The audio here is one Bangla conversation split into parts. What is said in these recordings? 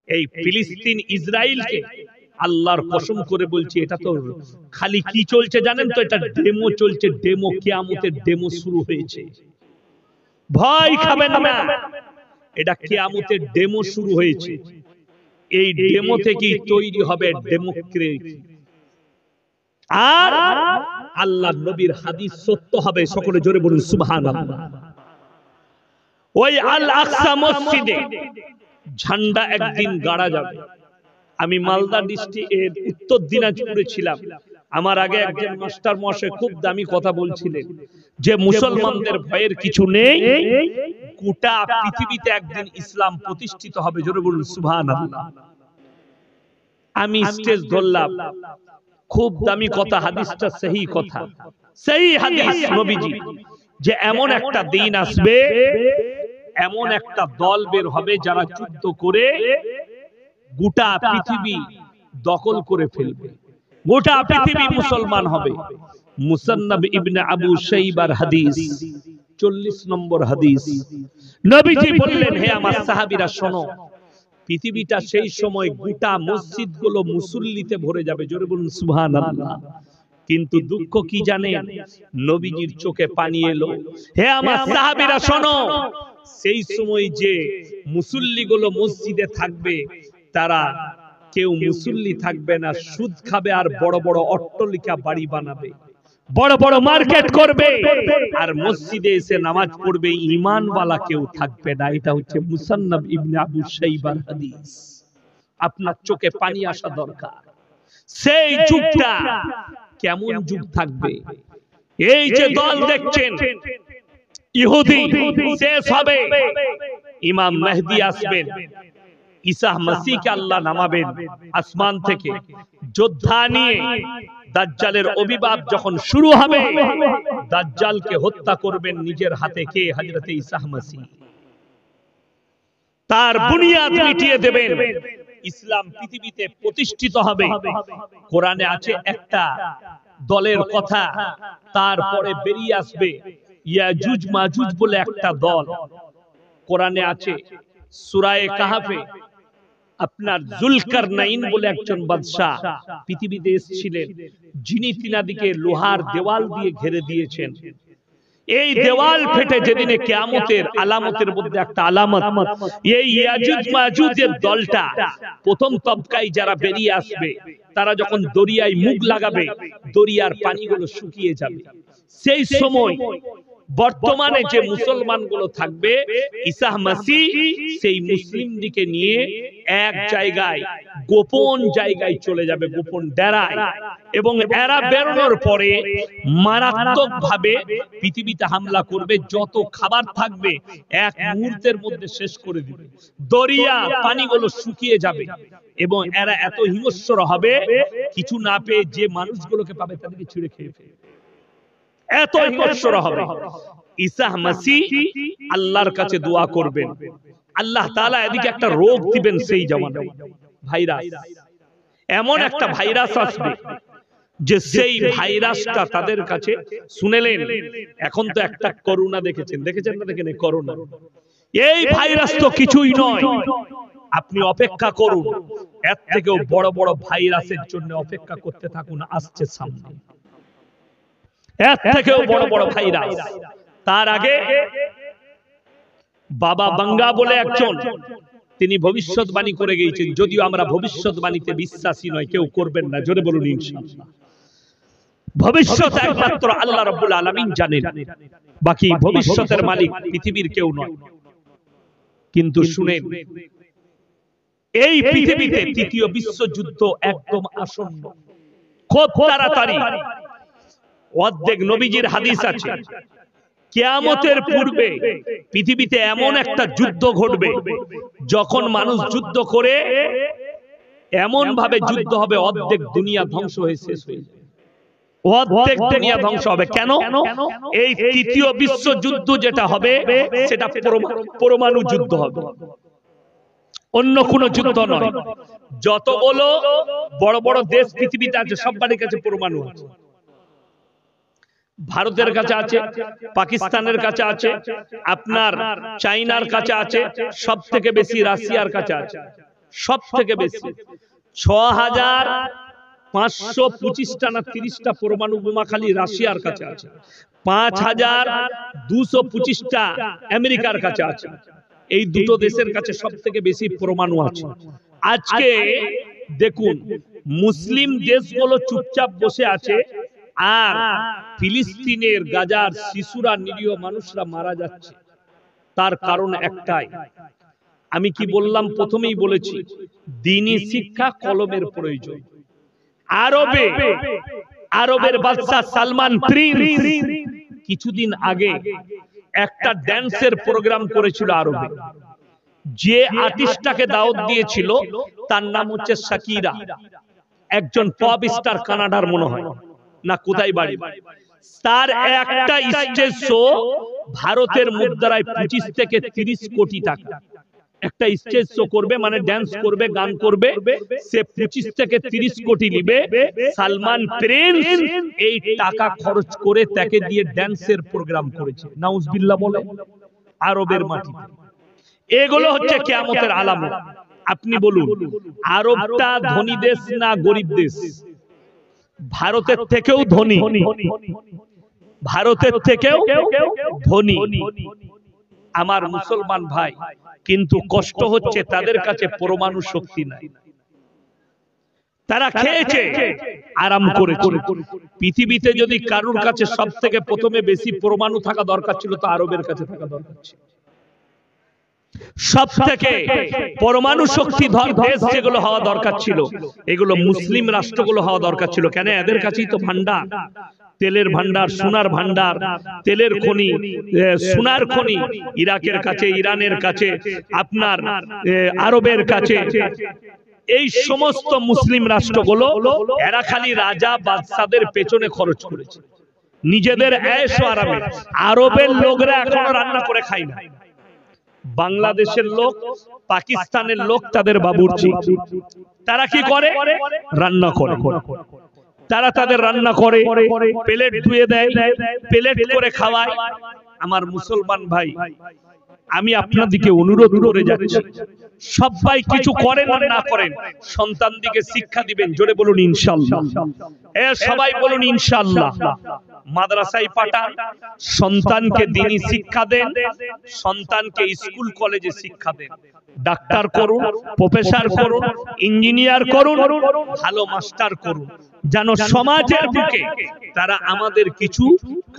এই ফিলিস্তিন ইসরায়েলকে আল্লাহর কসম করে বলছি, এটা তো খালি কি চলছে জানেন তো? এটা ডেমো চলছে, ডেমো। কিয়ামতের ডেমো শুরু হয়েছে, ভয় খাবেন না। এটা কিয়ামতের ডেমো শুরু হয়েছে। এই ডেমো থেকেই তৈরি হবে ডেমোক্রেসি। আর আল্লাহ নবীর হাদিস সত্য হবে। সকলে জোরে বলুন সুবহানাল্লাহ। ওই আল আকসা মসজিদে ঝান্ডা একদিন গাড়া যাবে। আমি মালদা ডিস্ট্রিক্টের উত্তর দিনাজপুরে ছিলাম। আমার আগে একজন মাস্টার মশাই খুব দামি কথা বলছিলেন যে মুসলমানদের ভয়ের কিছু নেই, গোটা পৃথিবীতে একদিন ইসলাম প্রতিষ্ঠিত হবে। জোরে বলুন সুবহানাল্লাহ। আমি স্টেজ ধরলাম, খুব দামি কথা, হাদিসটা সহি কথা, সহি হাদিস নবীজি, যে এমন একটা দিন আসবে, এমন একটা দল বের হবে যারা যুদ্ধ করে গোটা পৃথিবী দখল করে ফেলবে, গোটা পৃথিবী মুসলমান হবে। মুসান্নাব ইবনে আবু শাইবার হাদিস 40 নম্বর হাদিস। নবীজি বললেন, হে আমার সাহাবীরা শোনো, পৃথিবীটা সেই সময় গোটা মসজিদগুলো মুসল্লিতে ভরে যাবে। জোরে বলুন সুবহানাল্লাহ। কিন্তু দুঃখ কি জানেন? নবীজির চোখে পানি এলো। হে আমার সাহাবীরা শোনো, সেই সময় যে মুসল্লিগুলো মসজিদে থাকবে, তারা কেউ মুসল্লি থাকবে না, সুদ খাবে আর বড় বড় অট্টালিকা বাড়ি বানাবে, বড় বড় মার্কেট করবে, আর মসজিদে এসে নামাজ পড়বে ঈমানওয়ালা কেউ থাকবে না। এটা হচ্ছে মুসান্নাব ইবনে আবু শাইবার হাদিস। আপনার চোখে পানি আসা দরকার। সেই যুগটা কেমন যুগ থাকবে? এই যে দল দেখছেন, ইহুদি শেষ হবে, ইমাম মেহদি আসবেন, ঈসা মসিহকে আল্লাহ নামাবেন আসমান থেকে যোদ্ধা নিয়ে। দাজ্জালের অভিবাব যখন শুরু হবে, দাজ্জালকে হত্যা করবেন নিজের হাতে কে? হযরত ঈসা মসিহ। তার বুনিয়াদ মিটিয়ে দেবেন, ইসলাম পৃথিবীতে প্রতিষ্ঠিত হবে। কোরআনে আছে একটা দলের কথা, তারপরে বেরিয়ে আসবে ইয়াজুজ মাজুজ বলে একটা দল। কোরআনে আছে সূরা কাহফে, আপনার জুলকারনাইন বলে একজন বাদশা পৃথিবীতে এসেছিলেন, যিনি তিনাদিকে লোহার দেওয়াল দিয়ে ঘিরে দিয়েছেন। এই দেওয়াল ফেটে যেদিনে কিয়ামতের আলামতের মধ্যে একটা আলামত, এই ইয়াজুজ মাজুজের দলটা প্রথম তবকায় যারা বেরিয়ে আসবে, তারা যখন দরিয়ায় মুখ লাগাবে, দরিয়ার পানিগুলো শুকিয়ে যাবে। সেই সময় বর্তমানে যে মুসলমানগুলো থাকবে, ঈসা মসিহ সেই মুসলিমদিকে নিয়ে এক জায়গায়, গোপন জায়গায় চলে যাবে, গোপন ডেরায়, এবং এরা বেরোনোর পরে মারাত্মকভাবে পৃথিবীতে হামলা করবে। যত খাবার থাকবে এক মুহূর্তের মধ্যে শেষ করে দিবে, দরিয়া পানিগুলো শুকিয়ে যাবে, এবং এরা এত হিংস্র হবে, কিছু না পেয়ে যে মানুষগুলোকে পাবে তাদেরকে ছিঁড়ে খেয়ে ফেলবে, এত হিংস্র হবে। ঈসা মসিহ আল্লাহর কাছে দোয়া করবেন, আল্লাহ তাআলা এদিকে একটা রোগ দিবেন সেই জামানায়, ভাইরাস। এমন একটা ভাইরাস আসবে যে সেই ভাইরাসটা তাদের কাছে, শুনেলেন এখন তো একটা করোনা দেখেছেন না? দেখেন করোনা, এই ভাইরাস তো কিছুই নয়। আপনি অপেক্ষা করুন, এর থেকেও বড় বড় ভাইরাসের জন্য অপেক্ষা করতে থাকুন, আসছে সামনে এর থেকেও বড় বড় ভাইরাস। তার আগে বাবা বাঙ্গা বলে একজন, তিনি ভবিষ্যৎবাণী করে গিয়েছেন, যদিও আমরা ভবিষ্যৎবাণীতে বিশ্বাসী নয়, কেউ করবেন না, জোরে বলুন ইনশাআল্লাহ। ভবিষ্যৎ একমাত্র আল্লাহ রাব্বুল আলামিন জানেন, বাকি ভবিষ্যতের মালিক পৃথিবীর কেউ নয়। কিন্তু শুনেন, এই পৃথিবীতে তৃতীয় বিশ্বযুদ্ধ একদম আসন্ন, খুব তাড়াতাড়ি। অর্ধেক নবীজির হাদিস আছে, কিয়ামতের পূর্বে পৃথিবীতে এমন একটা যুদ্ধ ঘটবে, যখন মানুষ যুদ্ধ করে এমন ভাবে যুদ্ধ হবে, অর্ধেক দুনিয়া ধ্বংস হয়ে শেষ হয়ে যাবে, অর্ধেক দুনিয়া ধ্বংস হবে। কেন? এই তৃতীয় বিশ্বযুদ্ধ যেটা হবে, সেটা পরমাণু যুদ্ধ হবে, অন্য কোন যুদ্ধ নয়। যতগুলো বড় বড় দেশ পৃথিবীতে আছে, সবার কাছে পরমাণু আছে। ভারতের কাছে আছে, পাকিস্তানের কাছে আছে, আপনার চাইনার কাছে আছে, সব থেকে বেশি রাশিয়ার কাছে আছে। সব থেকে বেশি 6525টা না 30টা পরমাণু বোমা খালি রাশিয়ার কাছে আছে, 5225টা আমেরিকার কাছে আছে। এই দুটো দেশের কাছে সব থেকে বেশি পরমাণু আছে। আজকে দেখুন মুসলিম দেশগুলো চুপচাপ বসে আছে, আর ফিলিস্তিনের গাজার শিশুরা, নিরীহ মানুষরা মারা যাচ্ছে। তার কারণ একটাই, আমি কি বললাম, প্রথমেই বলেছি দ্বীনি শিক্ষা, কলমের প্রয়োজন। আরবের বাদশা সালমান প্রিন্স কিছুদিন আগে একটা ড্যান্সের প্রোগ্রাম করেছিল আরবে। যে আর্টিস্টটাকে দাওয়াত দিয়েছিল তার নাম হচ্ছে শাকিরা, একজন পপ স্টার, কানাডার মনে হয় না কোথায় বাড়ি। তার একটা স্টেজ শো ভারতের মুদ্রায় 25 থেকে 30 কোটি টাকা। একটা স্টেজ শো করবে মানে ড্যান্স করবে, গান করবে, সে 25 থেকে 30 কোটি নিবে। সালমান প্রিন্স এই টাকা খরচ করে তাকে দিয়ে ড্যান্সের প্রোগ্রাম করেছে। নাউজুবিল্লাহ বলে আরবের মাটিতে। এগুলো হচ্ছে কিয়ামতের আলামত। আপনি বলুন আরবটা ধনী দেশ না গরিব দেশ? ভারতের থেকেও ধনী, ভারতের থেকেও ধনী আমার মুসলমান ভাই, কিন্তু কষ্ট হচ্ছে তাদের কাছে পরমাণু শক্তি নাই। তারা খেয়েছে, আরাম করেছে। পৃথিবীতে যদি কারুর কাছে সব থেকে প্রথমে বেশি পরমাণু থাকা দরকার ছিল, তো আরবের কাছে থাকা দরকার ছিল। সব থেকে পরমাণু শক্তিধর দেশ যেগুলো হওয়া দরকার ছিল, এগুলো মুসলিম রাষ্ট্রগুলো হওয়া দরকার ছিল। কেন? এদের কাছেই তো ভান্ডার, তেলের ভান্ডার, সোনার ভান্ডার, তেলের খনি, সোনার খনি ইরাকের কাছে, ইরানের কাছে, আপনার আরবের কাছে। এই সমস্ত মুসলিম রাষ্ট্রগুলো এরা খালি রাজা বাদশাদের পেছনে খরচ করেছে, নিজেদের ऐश ও আরামে। আরবের লোকরা এখনো রান্না করে খায় না। বাংলাদেশের লোক, পাকিস্তানের লোক তাদের বাবুর্চি, তারা কি করে? রান্না করে। তারা তাদের রান্না করে, প্লেট ধুয়ে দেয়, প্লেট করে খাওয়ায়। আমার মুসলমান ভাই, আমি আপনাদেরকে অনুরোধ করে যাচ্ছি, সবাই কিছু করেন আর না করেন, সন্তান দিকে শিক্ষা দিবেন। জোরে বলুন ইনশাআল্লাহ। সবাই বলুন ইনশাআল্লাহ। মাদ্রাসায় পাঠান, সন্তানকে দ্বীনি শিক্ষা দেন, সন্তানকে স্কুল কলেজে শিক্ষা দেন। ডাক্তার করুন, প্রফেসর করুন, ইঞ্জিনিয়ার করুন, ভালো মাস্টার করুন, যেন সমাজের বুকে তারা আমাদের কিছু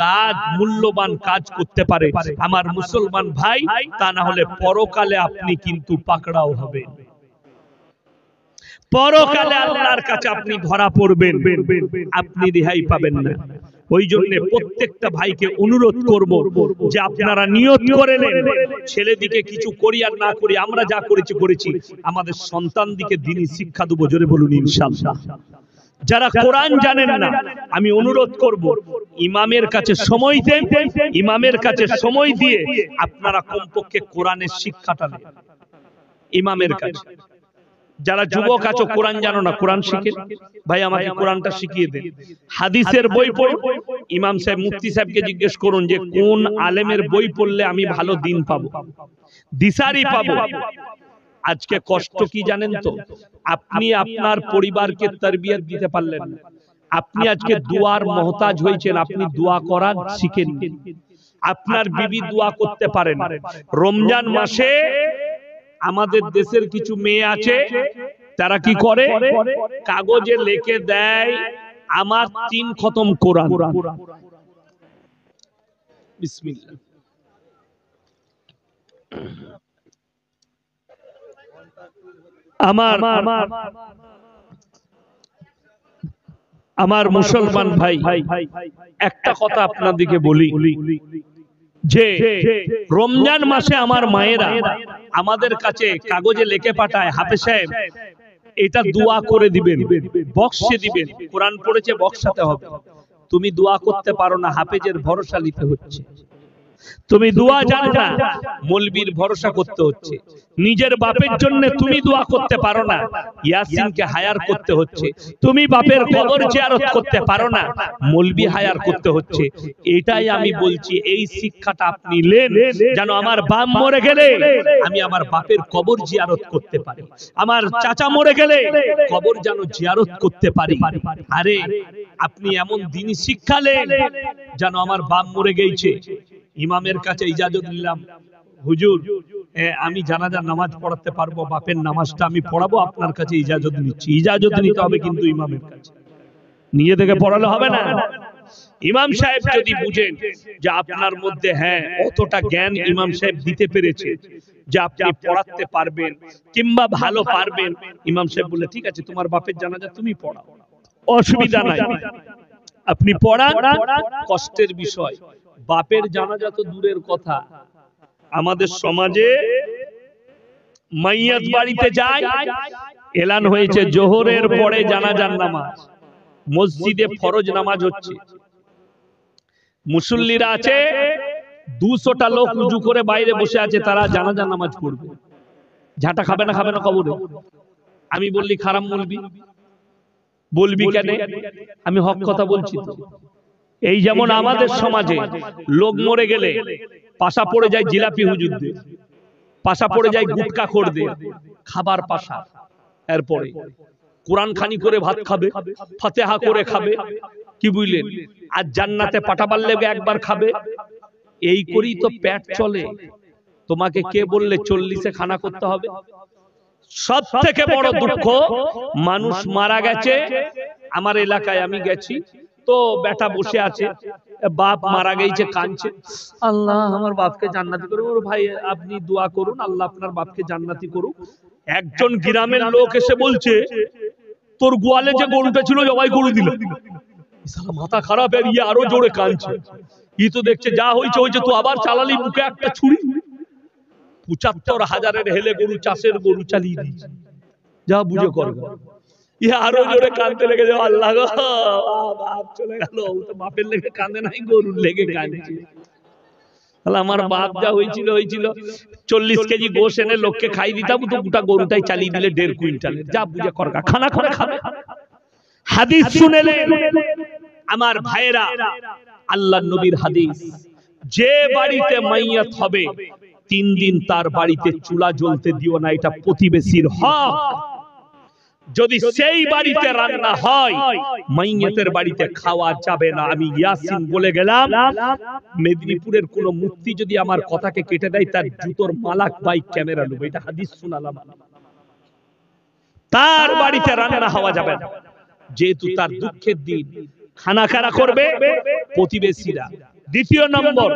কাজ, মূল্যবান কাজ করতে পারে আমার মুসলমান ভাই। তা না হলে পরকালে আপনি কিন্তু পাকড়াও হবেন, পরকালে আল্লাহর কাছে আপনি ধরা পড়বেন, আপনি রেহাই পাবেন না। ওই জন্য প্রত্যেকটা ভাইকে অনুরোধ করব যে আপনারা নিয়ত করে নেন, ছেলে দিকে কিছু করি আর না করি, আমরা যা করেছি, আমাদের সন্তান দিকে দ্বীনি শিক্ষা দেব। জোরে বলুন ইনশাআল্লাহ। যারা কোরআন জানেন না, আমি অনুরোধ করব ইমামের কাছে সময় দেন, ইমামের কাছে সময় দিয়ে আপনারা কমপক্ষে কোরআনের শিক্ষাটা নেন ইমামের কাছে। যারা যুবক আছো কোরআন জানো না, কোরআন শিখেন, ভাই আমাকে কোরআনটা শিখিয়ে দেন। হাদিসের বই পড়ুন, ইমাম সাহেব, মুফতি সাহেবকে জিজ্ঞেস করুন যে কোন আলেমের বই পড়লে আমি ভালো দিন পাবো, দিশারি পাবো। আজকে কষ্ট কি জানেন তো? আপনি আপনার পরিবারকে তারবিয়ত দিতে পারলেন না। আপনি আজকে দুয়ার মহতাজ হয়েছেন, আপনি দোয়া করা শিখেন। আপনার বিবি দোয়া করতে পারেন। রমজান মাসে আমাদের দেশের কিছু মেয়ে আছে, তারা কি করে? কাগজে লিখে দেয় আমার 3 খতম কোরআন। বিসমিল্লাহ। আমার মুসলমান ভাই, একটা কথা আপনাদেরকে বলি যে রমজান মাসে আমার মায়েরা আমাদের কাছে কাগজে লিখে পাঠায়, হাফেজ সাহেব এটা দোয়া করে দিবেন, বক্সে দিবেন। কোরআন পড়েছে, বক্সাতে হবে। তুমি দোয়া করতে পারো না, হাফেজের ভরসা নিতে হচ্ছে। তুমি দোয়া জানো না, মৌলবীর ভরসা করতে হচ্ছে। নিজের বাপের জন্য তুমি দোয়া করতে পারো না, ইয়াসিনকে হায়ার করতে হচ্ছে। তুমি বাপের কবর জিয়ারত করতে পারো না, মৌলবী হায়ার করতে হচ্ছে। এটাই আমি বলছি, এই শিক্ষাটা আপনি নেন, যেন আমার বাপ মরে গেলে আমি আমার বাপের কবর জিয়ারত করতে পারি, আমার চাচা মরে গেলে কবর যেন জিয়ারত করতে পারি। আরে আপনি এমন দিনই শিক্ষা নেন যেন আমার বাপ মরে গেছে, ইমামের কাছে ইজাজত নিলাম, হুজুর আমি জানাজার নামাজ পড়াতে পারবো, বাপের নামাজটা আমি পড়াবো, আপনার কাছে ইজাজত নিচ্ছি। ইজাজত নিতে হবে কিন্তু ইমামের কাছে, নিজে থেকে পড়ালে হবে না। ইমাম সাহেব যদি বুঝেন যে আপনার মধ্যে হ্যাঁ অতটা জ্ঞান ইমাম সাহেব দিতে পেরেছে যে আপনি পড়াতে পারবেন কিংবা ভালো পারবেন, ইমাম সাহেব বলে ঠিক আছে তোমার বাপের জানাজা তুমি পড়াও, অসুবিধা নাই, আপনি পড়ান। কষ্টের বিষয়, বাপের জানাজা তো দূরের কথা, আমাদের সমাজে মাইয়াত বাড়িতে যায়, এলান হয়েছে জোহরের পরে জানাজার নামাজ, মসজিদে ফরজ নামাজ হচ্ছে, মুসল্লিরা আছে 200টা লোক উজু করে বাইরে বসে আছে, তারা জানাজার নামাজ পড়বে। ঝাঁটা খাবে না, খাবে না কবরে? আমি বললি খারাপ বলবি? বলবি কেন? আমি হক কথা বলছি তো। এই যেমন আমাদের সমাজে লোক মরে গেলে পাশা পড়ে যায় জিলাপি হুজুরদের, পাশা পড়ে যায় গুটকা খোরদের, খাবার পাশা, এরপরে কোরআন খানি করে ভাত খাবে, ফাতিহা করে খাবে, কি বুঝলেন? আর জান্নাতে পাঠাবার লেগে একবার খাবে। এই করেই তো পেট চলে। তোমাকে কে বললে 40-এ খানা করতে হবে? সব থেকে বড় দুঃখ, মানুষ মারা গেছে, আমার এলাকায় আমি গেছি তো বেটা বসে আছে, বাপ মারা গেছে, কাঁদছে, আল্লাহ আমার বাপকে জান্নাতি করুন। ওর ভাই আপনি দোয়া করুন, আল্লাহ আপনার বাপকে জান্নাতি করুন। একজন গ্রামের লোক এসে বলছে তোর গোয়ালে যে গরুটা ছিল জবাই করে দিল। মাথা খারাপ, আর ইয়ে আরো জোরে কাঁদছে। ই তো দেখছে যা হয়েছে হয়েছে, তো আবার চালালি মুখে একটা ছুরি। 75,000-এর হেলে গরু, চাষের গরু চালিয়ে দিয়েছে, যা বুঝে করবে। ইয়ে আরো জোরে কাঁদতে লেগে যাও, আল্লাহ গো বাপ চলে গেল। ও তো বাপের লেগে কাঁদে নাই, গরুর লেগে কাঁদছে। আমার বাপ যা হয়েছিল হয়েছিল, 40 কেজি গোশ এনে লোককে খাই দিতাম, তো গোটা গরুটাই চালিয়ে দিলে 1.5 কুইন্টাল। যা বুঝে করগা, খানা করে খাবে। হাদিস শুনেলেন আমার ভাইয়েরা, আল্লাহর নবীর হাদিস, যে বাড়িতে মাইয়াত হবে 3 দিন তার বাড়িতে চুলা জ্বলতে দিও না, এটা প্রতিবেশীর হক। যদি সেই বাড়িতে রান্না হয়, মাইয়াতের বাড়িতে খাওয়া যাবে না। আমি ইয়াসিন বলে গেলাম, মেদিনীপুরের কোন মুফতি যদি আমার কথাকে কেটে দেয়, তার জুতোর মালাক বাইক ক্যামেরা নেব। এটা হাদিস শোনালাম। তার বাড়িতে রান্না হওয়া যাবে না, যেহেতু তার দুঃখের দিন। খানা কারা করবে? প্রতিবেশীরা। দ্বিতীয় নম্বর,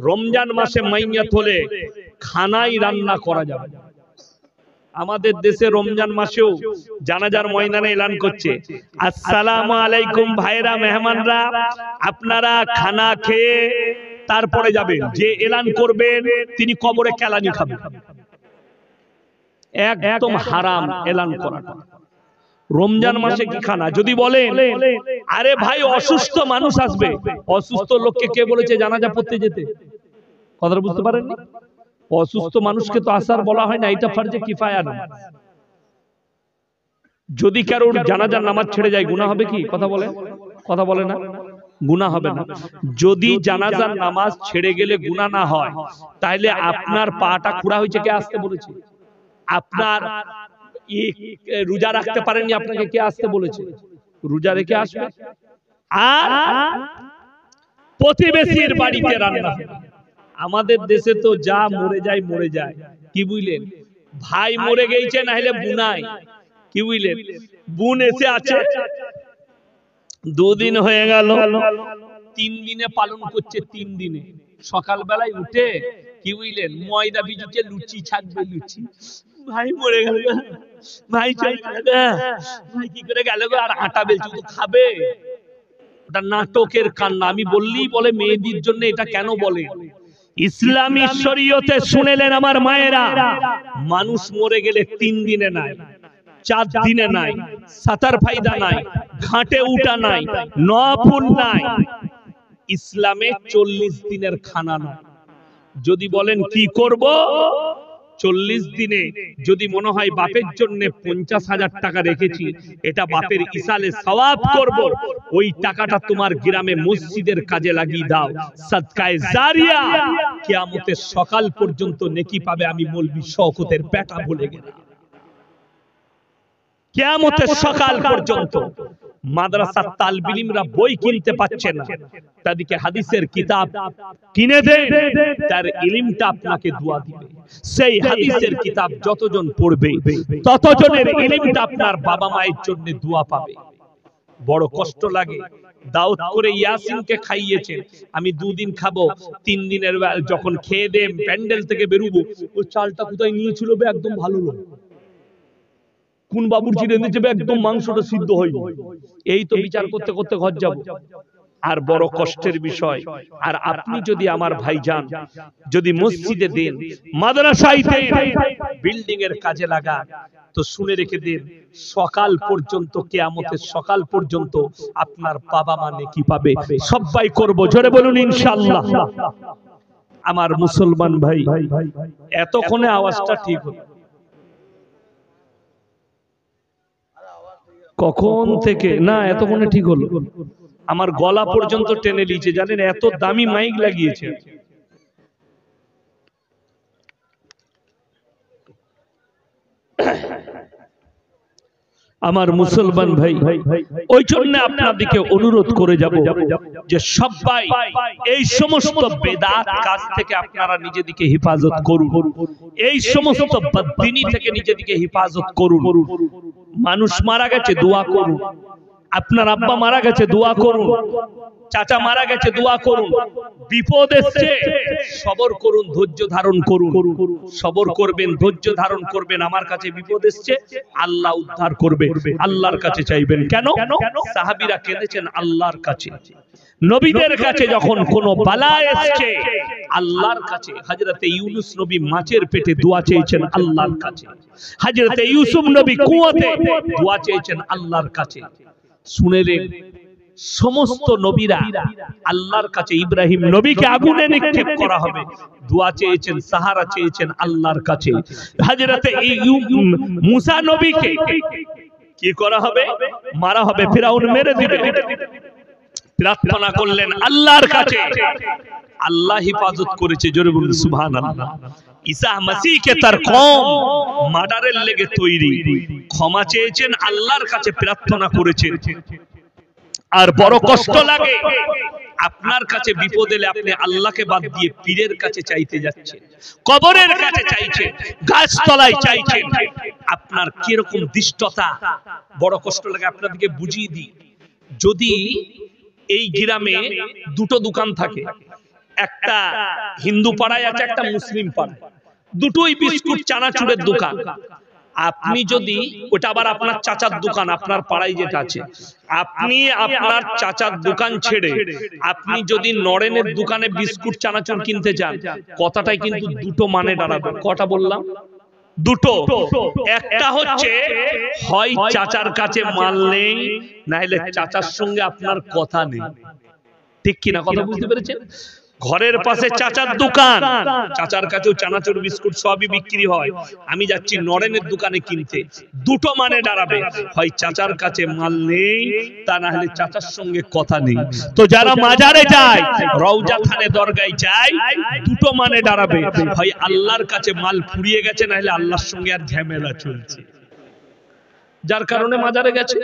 রমজান মাসে মাইয়াত হলে খানাই রান্না করা যাবে না। আমাদের দেশে রমজান মাসেও জানাজার ময়দানে এলান করছে, আসসালামু আলাইকুম ভাইরা, মেহমানরা, আপনারা খানা খেয়ে তারপরে যাবেন। যে এলান করবেন তিনি কবরে কেলানি খাবেন। একদম হারাম এলান করাটা। রমজান মাসে কি খানা? যদি বলেন আরে ভাই অসুস্থ মানুষ আসবে, অসুস্থ লোককে কে বলেছে জানাজা পড়তে যেতে? কথাটা বুঝতে পারেননি? অসুস্থ মানুষকে তো আসার বলা হয় না, এটা ফরজে কিফায়া না। যদি কারোর জানাজার নামাজ ছেড়ে যায় গুনাহ হবে কি? কথা বলে না, গুনাহ হবে না। যদি জানাজার নামাজ ছেড়ে গেলে গুনাহ না হয়, তাহলে আপনার পাটা খুঁড়া হয়েছে, কে আসতে বলেছে? আপনার রোজা রাখতে পারেননি, আপনাকে কে আসতে বলেছে? রোজা রেখে আসবে। আর প্রতিবেশীর বাড়িতে রান্না। আমাদের দেশে তো যা মরে যায়, কি বুঝলেন? ভাই মরে গেছে, না হলে বুনাই, কি বুঝলেন? বোন এসে আছে, 2 দিন হয়ে গেল, 3 দিনে পালন করছে। 3 দিনে সকাল বেলায় উঠে, কি বুঝলেন, ময়দা ভিজুতে লুচি ছাকবে, লুচি। ভাই মরে গেল, ভাই চলে গেল, ভাই কি করে গেল গো, আর আটা বেলছে, তো খাবে? ওটা নাটকের কান্না। আমি বললেই বলে মেয়েদের জন্য এটা কেন বলে? ইসলামী শরীয়তে শুনেলেন আমার মায়েরা, মানুষ মরে গেলে 3 দিনে নাই, 4 দিনে নাই, সাতার ফায়দা নাই, ঘাটে উঠা নাই, নফল নাই, ইসলামে 40 দিনের খানা নাই। যদি বলেন কি করব, 40 দিনে যদি মনে হয় বাপের জন্য 50,000 টাকা রেখেছি, এটা বাপের ইসালে সওয়াব করব, ওই টাকাটা তোমার গ্রামে মসজিদের কাজে লাগিয়ে দাও, সাদকায়ে জারিয়া, কিয়ামতের সকাল পর্যন্ত নেকি পাবে। আমি মৌলভী শওকতের বেটা বলে গেলাম, কিয়ামতের সকাল পর্যন্ত। মাদ্রাসার তালিব ইলমরা বই কিনতে পাচ্ছে না, তাদেরকে হাদিসের কিতাব কিনে দেন, তার ইলমটা আপনাকে দোয়া দিবে। সেই হাদিসের কিতাব যতজন পড়বে ততজনের ইলমটা আপনার বাবা মায়ের জন্য দোয়া পাবে। বড় কষ্ট লাগে, দাওয়াত করে ইয়াসিনকে খাইয়েছেন, আমি 2 দিন খাবো, 3 দিনের যখন খেয়ে দেব প্যান্ডেল থেকে বেরোবো, ওই চালটা কোথায় নিয়েছিল বে, একদম ভালো লোক, কোন বাবুর্চি রেঁধেছে বে, একদম মাংসটা সিদ্ধ হয়নি। এই তো বিচার করতে করতে ঘর যাব। আর বড় কষ্টের বিষয়, আর আপনি যদি আমার ভাইজান যদি মসজিদে দেন, মাদ্রাসায় দেন, বিল্ডিং এর কাজে লাগান, তো শুনে রেখে দেন, সকাল পর্যন্ত, কিয়ামতের সকাল পর্যন্ত আপনার বাবা মা নেকি পাবে। সবাই করব, জোরে বলুন ইনশাআল্লাহ। আমার মুসলমান ভাই, এতক্ষণে আওয়াজটা ঠিক হলো, কখন থেকে না এতক্ষণে ঠিক হলো, আমার গলা পর্যন্ত টেনে নিয়েছে, জানেন এত দামি মাইক লাগিয়েছে। আমার মুসলমান ভাই, ওই জন্য আপনাদেরকে অনুরোধ করে যাব যে সবাই এই সমস্ত বেদাত কাজ থেকে আপনারা নিজেদেরকে হেফাজত করুন, এই সমস্ত বদদিনী থেকে নিজেদেরকে হেফাজত করুন। মানুষ মারা গেছে, দোয়া করুন। আপনার আব্বা মারা গেছে, দোয়া করুন। চাচা মারা গেছে, দোয়া করুন। বিপদ এসেছে, সবর করুন, ধৈর্য ধারণ করুন। সবর করবেন, ধৈর্য ধারণ করবেন। আমার কাছে বিপদ এসেছে, আল্লাহ উদ্ধার করবে, আল্লাহর কাছে চাইবেন। কেন? সাহাবীরা কেঁদেছেন আল্লাহর কাছে। নবীদের কাছে যখন কোনো বালা এসেছে, আল্লাহর কাছে। হযরতে ইউনূস নবী মাছের পেটে দোয়া চেয়েছেন আল্লাহর কাছে। হযরতে ইউসুফ নবী কুয়াতে দোয়া চেয়েছেন আল্লাহর কাছে। শুনেলেন সমস্ত নবীরা আল্লাহর কাছে। ইব্রাহিম নবীকে আগুনে নিক্ষেপ করা হবে, দোয়া চেয়েছেন, সাহারা চেয়েছেন আল্লাহর কাছে। হযরতে মুসা নবীকে কি করা হবে? মারা হবে, ফিরাউন মেরে দিবে, প্রার্থনা করলেন আল্লাহর কাছে, আল্লাহ হেফাজত করেছে। জোরে বলুন সুবহানাল্লাহ। ঈসা মসীহকে তার কওম মার্ডারের লেগে তৈরি, ক্ষমা চেয়েছেন আল্লাহর কাছে, প্রার্থনা করেছেন। আর বড় কষ্ট লাগে, আপনার কাছে বিপদ এলে আপনি আল্লাহকে বাদ দিয়ে পীরের কাছে চাইতে যাচ্ছেন, কবরের কাছে চাইছেন, গাছতলায় চাইছেন। আপনার কি রকম দৃষ্টতা, বড় কষ্ট লাগে। আপনাদেরকে বুঝিয়ে দিই, যদি এই গ্রামে 2টো দোকান থাকে, একটা হিন্দু পাড়ায় আছে, একটা মুসলিম পাড়ায়, দুটোই বিস্কুট চানাচুরের দোকান। আপনি যদি, ওটা আবার আপনার চাচার দোকান, আপনার পাড়ায় যেটা আছে, আপনি আপনার চাচার দোকান ছেড়ে আপনি যদি নরেনের দোকানে বিস্কুট চানাচুর কিনতে যান, কথাটাই কিন্তু 2টো মানে দাঁড়াবে। কটা বললাম? 2টো। একটা হচ্ছে হয় চাচার কাছে মাল নেই, নাইলে চাচার সঙ্গে আপনার কথা নেই। ঠিক কিনা? কথা বুঝতে পেরেছেন? ঘরের পাশে চাচার দোকান, চাচার কাছেও চানাচুর বিস্কুট সবই বিক্রি হয়, আমি যাচ্ছি নরেনের দোকানে কিনতে। 2টো মানে দাঁড়াবে, হয় চাচার কাছে মাল নেই, তা না হলে চাচার সঙ্গে কথা নেই। তো যারা মাজারে যায়, রওজা খানে দরগায় যায়, 2টো মানে দাঁড়াবে, হয় আল্লাহর কাছে মাল ফুরিয়ে গেছে, না হলে আল্লাহর সঙ্গে আর ঝামেলা চলছে, যার কারণে মাজারে গেছে।